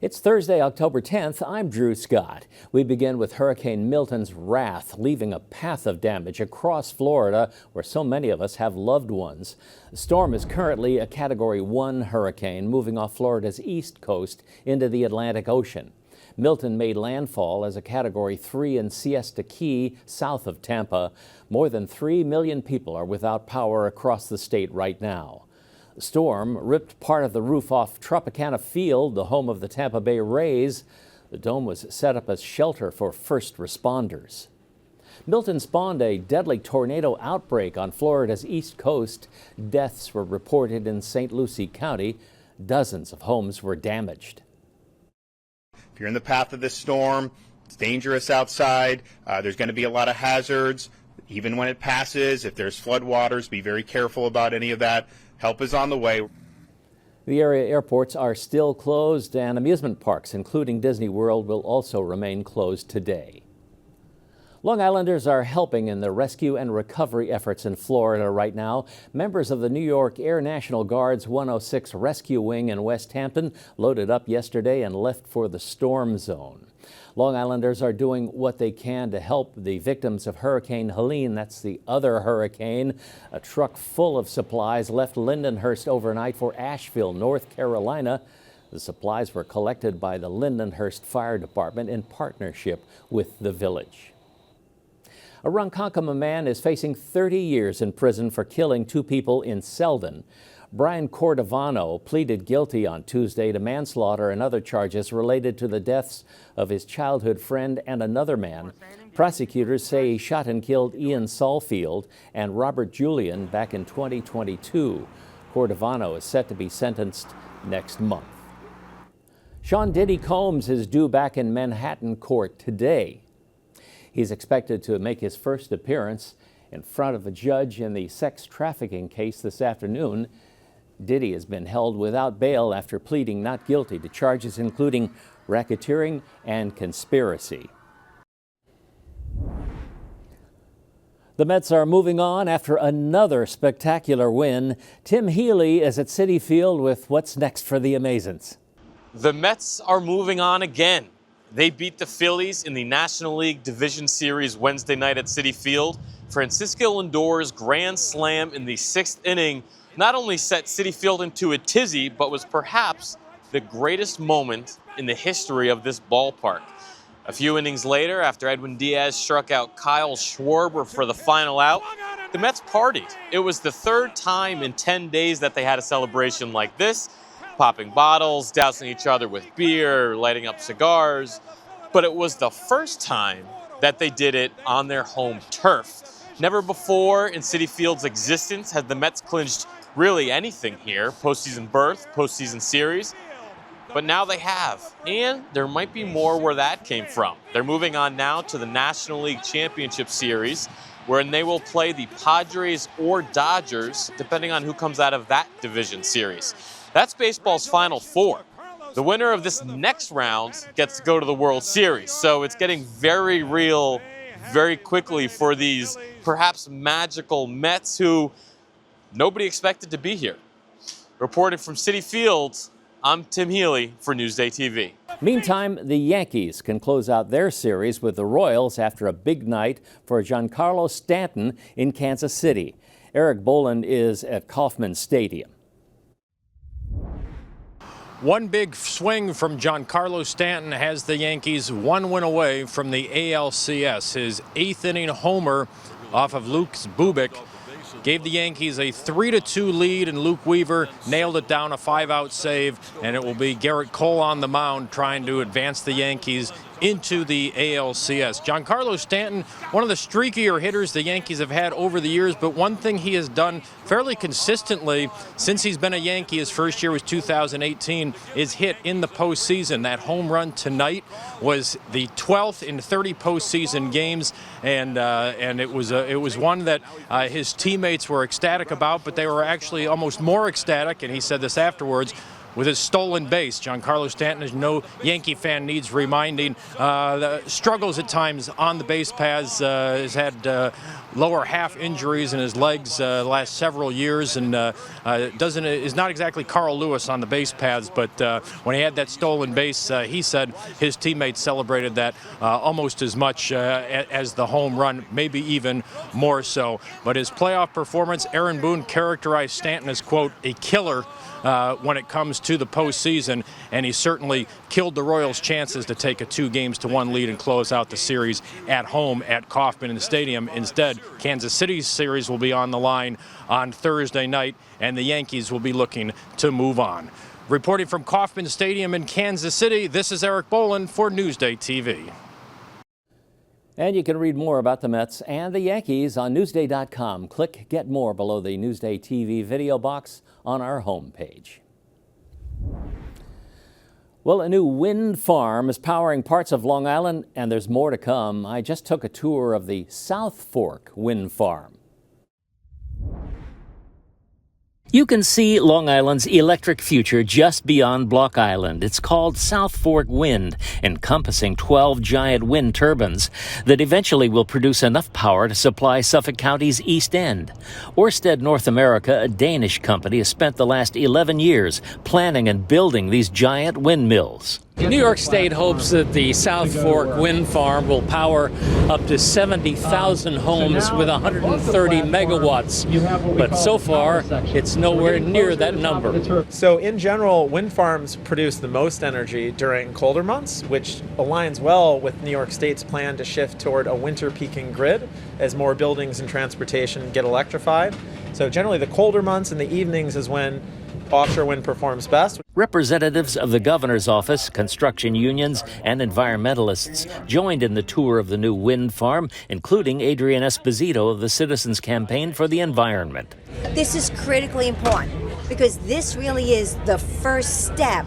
It's Thursday, October 10th. I'm Drew Scott. We begin with Hurricane Milton's wrath, leaving a path of damage across Florida, where so many of us have loved ones. The storm is currently a Category 1 hurricane, moving off Florida's east coast into the Atlantic Ocean. Milton made landfall as a Category 3 in Siesta Key, south of Tampa. More than 3 million people are without power across the state right now. The storm ripped part of the roof off Tropicana Field, the home of the Tampa Bay Rays. The dome was set up as shelter for first responders. Milton spawned a deadly tornado outbreak on Florida's east coast. Deaths were reported in St. Lucie County. Dozens of homes were damaged. If you're in the path of this storm, it's dangerous outside. There's going to be a lot of hazards. Even when it passes, if there's floodwaters, be very careful about any of that. Help is on the way. The area airports are still closed, and amusement parks, including Disney World, will also remain closed today. Long Islanders are helping in the rescue and recovery efforts in Florida right now. Members of the New York Air National Guard's 106 Rescue Wing in West Hampton loaded up yesterday and left for the storm zone. Long Islanders are doing what they can to help the victims of Hurricane Helene. That's the other hurricane. A truck full of supplies left Lindenhurst overnight for Asheville, North Carolina. The supplies were collected by the Lindenhurst Fire Department in partnership with the village. A Ronkonkoma man is facing 30 years in prison for killing 2 people in Selden. Brian Cordovano pleaded guilty on Tuesday to manslaughter and other charges related to the deaths of his childhood friend and another man. Prosecutors say he shot and killed Ian Saulfield and Robert Julian back in 2022. Cordovano is set to be sentenced next month. Sean Diddy Combs is due back in Manhattan court today. He's expected to make his first appearance in front of a judge in the sex trafficking case this afternoon. Diddy has been held without bail after pleading not guilty to charges including racketeering and conspiracy. The Mets are moving on after another spectacular win. Tim Healy is at Citi Field with what's next for the Amazons. The Mets are moving on again. They beat the Phillies in the National League Division Series Wednesday night at Citi Field. Francisco Lindor's grand slam in the 6th inning not only set Citi Field into a tizzy, but was perhaps the greatest moment in the history of this ballpark. A few innings later, after Edwin Diaz struck out Kyle Schwarber for the final out, the Mets partied. It was the 3rd time in 10 days that they had a celebration like this, popping bottles, dousing each other with beer, lighting up cigars. But it was the first time that they did it on their home turf. Never before in Citi Field's existence had the Mets clinched really anything here, postseason berth, postseason series. But now they have, and there might be more where that came from. They're moving on now to the National League Championship Series, wherein they will play the Padres or Dodgers, depending on who comes out of that division series. That's baseball's Final Four. The winner of this next round gets to go to the World Series. So it's getting very real very quickly for these perhaps magical Mets who nobody expected to be here. Reported from Citi Field, I'm Tim Healy for NewsdayTV. Meantime, the Yankees can close out their series with the Royals after a big night for Giancarlo Stanton in Kansas City. Eric Boland is at Kauffman Stadium. One big swing from Giancarlo Stanton has the Yankees 1 win away from the ALCS. His 8th inning homer off of Luke Bubik gave the Yankees a 3-2 lead, and Luke Weaver nailed it down, a 5-out save, and it will be Garrett Cole on the mound trying to advance the Yankees into the ALCS. Giancarlo Stanton, one of the streakier hitters the Yankees have had over the years, but one thing he has done fairly consistently since he's been a Yankee, his first year was 2018, is hit in the postseason. That home run tonight was the 12th in 30 postseason games, and it was one that his teammates were ecstatic about, but they were actually almost more ecstatic, and he said this afterwards, with his stolen base. Giancarlo Stanton, as no Yankee fan needs reminding, the struggles at times on the base paths, has had lower half injuries in his legs the last several years, and is not exactly Carl Lewis on the base paths, but when he had that stolen base, he said his teammates celebrated that almost as much as the home run, maybe even more so. But his playoff performance, Aaron Boone characterized Stanton as, quote, a killer when it comes to the postseason, and he certainly killed the Royals' chances to take a 2-1 lead and close out the series at home at Kauffman Stadium. Instead, Kansas City's series will be on the line on Thursday night, and the Yankees will be looking to move on. Reporting from Kauffman Stadium in Kansas City, this is Eric Boland for Newsday TV. And you can read more about the Mets and the Yankees on Newsday.com. Click Get More below the Newsday TV video box on our homepage. Well, a new wind farm is powering parts of Long Island, and there's more to come. I just took a tour of the South Fork Wind Farm. You can see Long Island's electric future just beyond Block Island. It's called South Fork Wind, encompassing 12 giant wind turbines that eventually will produce enough power to supply Suffolk County's East End. Ørsted North America, a Danish company, has spent the last 11 years planning and building these giant windmills. New York State hopes that the South Fork Wind Farm will power up to 70,000 homes with 130 megawatts. But so far, it's nowhere near that number. So in general, wind farms produce the most energy during colder months, which aligns well with New York State's plan to shift toward a winter peaking grid as more buildings and transportation get electrified. So generally the colder months in the evenings is when offshore wind performs best. Representatives of the governor's office, construction unions, and environmentalists joined in the tour of the new wind farm, including Adrian Esposito of the Citizens Campaign for the Environment. This is critically important because this really is the first step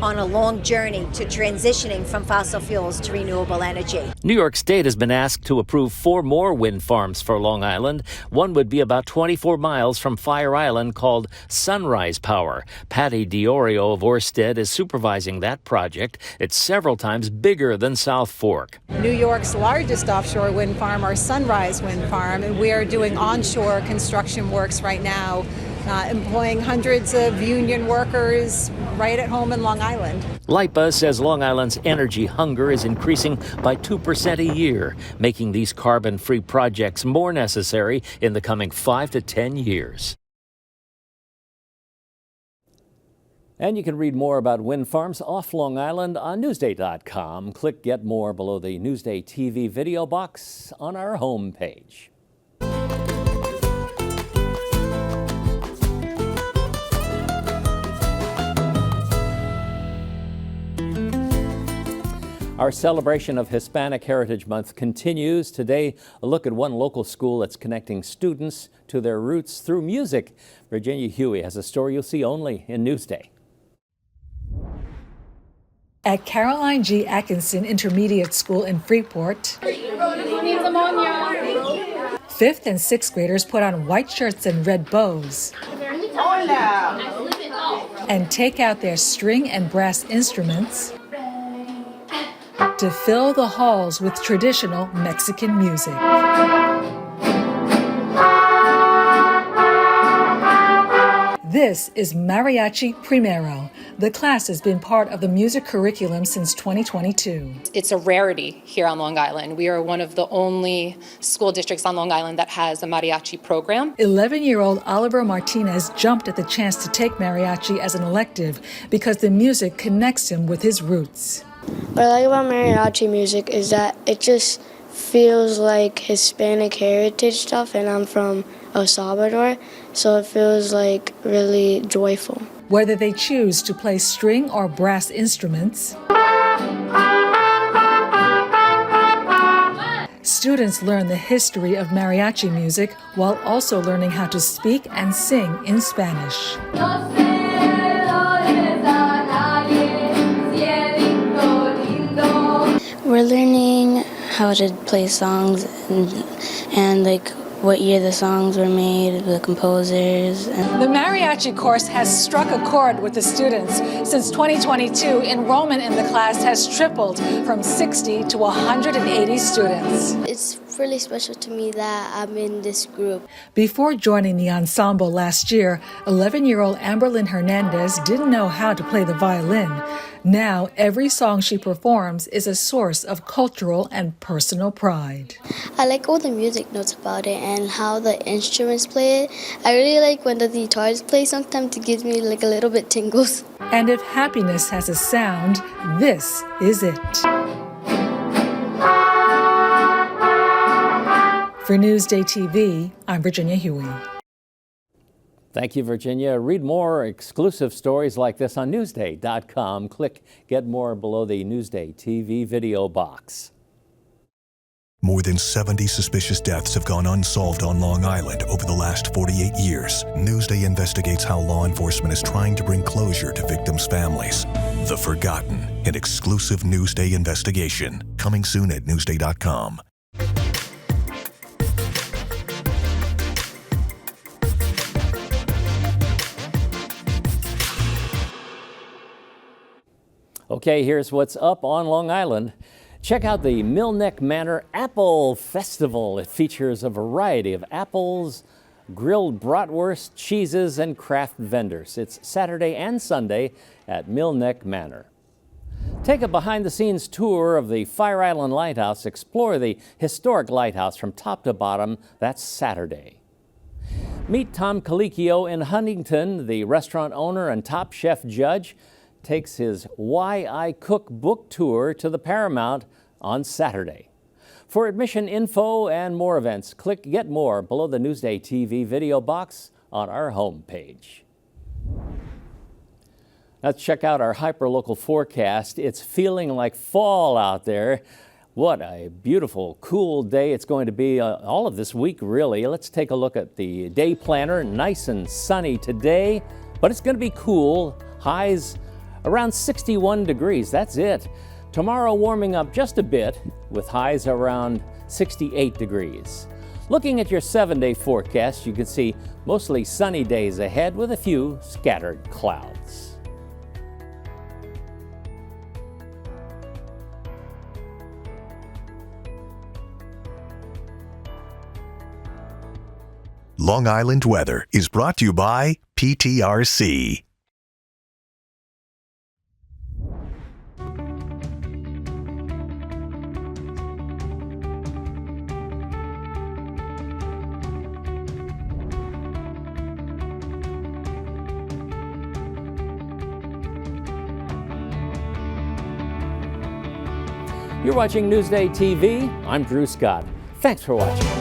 on a long journey to transitioning from fossil fuels to renewable energy. New York State has been asked to approve 4 more wind farms for Long Island. One would be about 24 miles from Fire Island, called Sunrise Power. Patty Diorio of Ørsted is supervising that project. It's several times bigger than South Fork. New York's largest offshore wind farm, our Sunrise Wind Farm, and we are doing onshore construction works right now, employing hundreds of union workers right at home in Long Island. LIPA says Long Island's energy hunger is increasing by 2% a year, making these carbon-free projects more necessary in the coming 5 to 10 years. And you can read more about wind farms off Long Island on Newsday.com. Click Get More below the Newsday TV video box on our homepage. Our celebration of Hispanic Heritage Month continues. Today, a look at one local school that's connecting students to their roots through music. Virginia Huey has a story you'll see only in Newsday. At Caroline G. Atkinson Intermediate School in Freeport, 5th and 6th graders put on white shirts and red bows and take out their string and brass instruments to fill the halls with traditional Mexican music. This is Mariachi Primero. The class has been part of the music curriculum since 2022. It's a rarity here on Long Island. We are one of the only school districts on Long Island that has a mariachi program. 11-year-old Oliver Martinez jumped at the chance to take mariachi as an elective because the music connects him with his roots. What I like about mariachi music is that it just feels like Hispanic heritage stuff, and I'm from El Salvador, so it feels like really joyful. Whether they choose to play string or brass instruments, students learn the history of mariachi music while also learning how to speak and sing in Spanish. We're learning how to play songs and like what year the songs were made, the composers. The mariachi course has struck a chord with the students. Since 2022, enrollment in the class has tripled from 60 to 180 students. It's really special to me that I'm in this group. Before joining the ensemble last year, 11-year-old Amberlyn Hernandez didn't know how to play the violin. Now, every song she performs is a source of cultural and personal pride. I like all the music notes about it and how the instruments play it. I really like when the guitars play sometimes. It gives me like a little bit tingles. And if happiness has a sound, this is it. For Newsday TV, I'm Virginia Huey. Thank you, Virginia. Read more exclusive stories like this on Newsday.com. Click Get More below the Newsday TV video box. More than 70 suspicious deaths have gone unsolved on Long Island over the last 48 years. Newsday investigates how law enforcement is trying to bring closure to victims' families. The Forgotten, an exclusive Newsday investigation. Coming soon at Newsday.com. Okay, here's what's up on Long Island. Check out the Millneck Manor Apple Festival. It features a variety of apples, grilled bratwurst, cheeses, and craft vendors. It's Saturday and Sunday at Millneck Manor. Take a behind-the-scenes tour of the Fire Island Lighthouse. Explore the historic lighthouse from top to bottom. That's Saturday. Meet Tom Colicchio in Huntington. The restaurant owner and top chef judge takes his Why I Cook book tour to the Paramount on Saturday. For admission info and more events, click Get More below the Newsday TV video box on our homepage. Let's check out our hyperlocal forecast. It's feeling like fall out there. What a beautiful, cool day it's going to be all of this week, really. Let's take a look at the day planner. Nice and sunny today, but it's going to be cool. Highs around 61 degrees, that's it. Tomorrow warming up just a bit with highs around 68 degrees. Looking at your 7-day forecast, you can see mostly sunny days ahead with a few scattered clouds. Long Island weather is brought to you by PTRC. You're watching Newsday TV. I'm Drew Scott. Thanks for watching.